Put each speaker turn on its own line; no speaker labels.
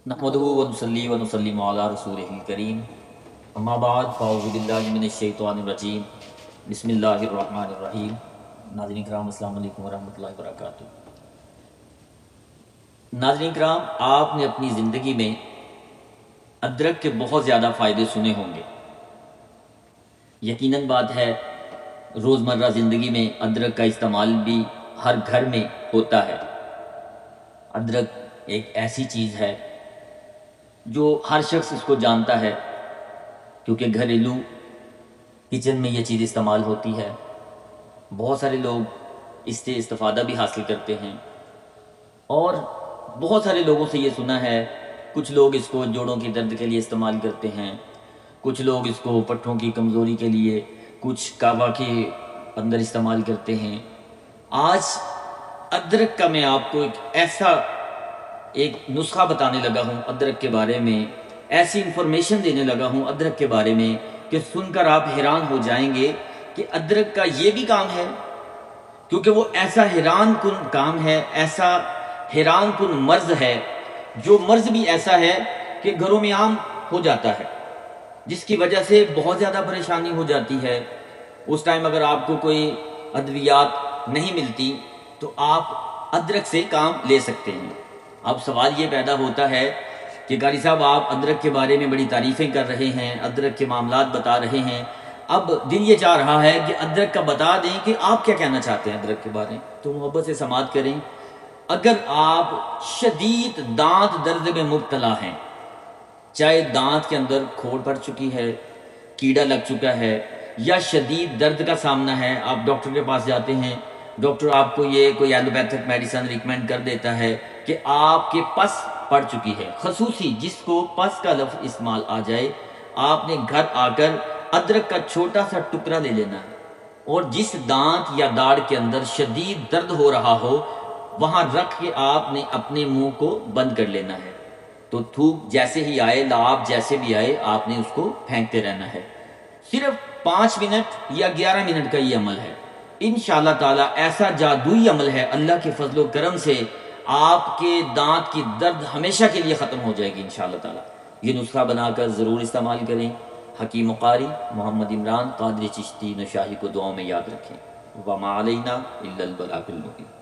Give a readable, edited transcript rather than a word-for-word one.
نحمدہ ونصلی ونسلم علی رسولہ الکریم اما بعد فاعوذ باللہ من الشیطان الرجیم بسم اللہ الرحمن الرحیم۔ ناظرین کرام السلام علیکم ورحمۃ اللہ وبرکاتہ۔ ناظرین کرام، آپ نے اپنی زندگی میں ادرک کے بہت زیادہ فائدے سنے ہوں گے۔ یقیناً بات ہے روزمرہ زندگی میں ادرک کا استعمال بھی ہر گھر میں ہوتا ہے۔ ادرک ایک ایسی چیز ہے جو ہر شخص اس کو جانتا ہے، کیونکہ گھریلو کچن میں یہ چیز استعمال ہوتی ہے۔ بہت سارے لوگ اس سے استفادہ بھی حاصل کرتے ہیں، اور بہت سارے لوگوں سے یہ سنا ہے، کچھ لوگ اس کو جوڑوں کے درد کے لیے استعمال کرتے ہیں، کچھ لوگ اس کو پٹھوں کی کمزوری کے لیے، کچھ کعبہ کے اندر استعمال کرتے ہیں۔ آج ادرک کا میں آپ کو ایک نسخہ بتانے لگا ہوں ادرک کے بارے میں، ایسی انفارمیشن دینے لگا ہوں ادرک کے بارے میں کہ سن کر آپ حیران ہو جائیں گے کہ ادرک کا یہ بھی کام ہے، کیونکہ وہ ایسا حیران کن کام ہے، ایسا حیران کن مرض ہے، جو مرض بھی ایسا ہے کہ گھروں میں عام ہو جاتا ہے، جس کی وجہ سے بہت زیادہ پریشانی ہو جاتی ہے۔ اس ٹائم اگر آپ کو کوئی ادویات نہیں ملتی تو آپ ادرک سے کام لے سکتے ہیں۔ اب سوال یہ پیدا ہوتا ہے کہ قاری صاحب آپ ادرک کے بارے میں بڑی تعریفیں کر رہے ہیں، ادرک کے معاملات بتا رہے ہیں، اب دل یہ چاہ رہا ہے کہ ادرک کا بتا دیں کہ آپ کیا کہنا چاہتے ہیں ادرک کے بارے میں۔ تو محبت سے سماعت کریں۔ اگر آپ شدید دانت درد میں مبتلا ہیں، چاہے دانت کے اندر کھوڑ پڑ چکی ہے، کیڑا لگ چکا ہے، یا شدید درد کا سامنا ہے، آپ ڈاکٹر کے پاس جاتے ہیں، ڈاکٹر آپ کو یہ کوئی ایلوپیتھک میڈیسن ریکمینڈ کر دیتا ہے کہ آپ کے پس پڑ چکی ہے، خصوصی جس کو پس کا لفظ استعمال آ جائے، آپ نے گھر آ کر ادرک کا چھوٹا سا ٹکڑا لے لینا ہے، اور جس دانت یا داڑھ کے اندر شدید درد ہو رہا ہو وہاں رکھ کے آپ نے اپنے منہ کو بند کر لینا ہے، تو تھوک جیسے ہی آئے، لعاب جیسے بھی آئے، آپ نے اس کو پھینکتے رہنا ہے۔ صرف 5 منٹ یا 11 منٹ کا یہ عمل ہے، انشاءاللہ تعالی ایسا جادوئی عمل ہے، اللہ کے فضل و کرم سے آپ کے دانت کی درد ہمیشہ کے لیے ختم ہو جائے گی انشاءاللہ تعالی۔ یہ نسخہ بنا کر ضرور استعمال کریں۔ حکیم و قاری محمد عمران قادری چشتی نشاہی کو دعاؤں میں یاد رکھیں۔ وما علینا الا البلاغ المبین۔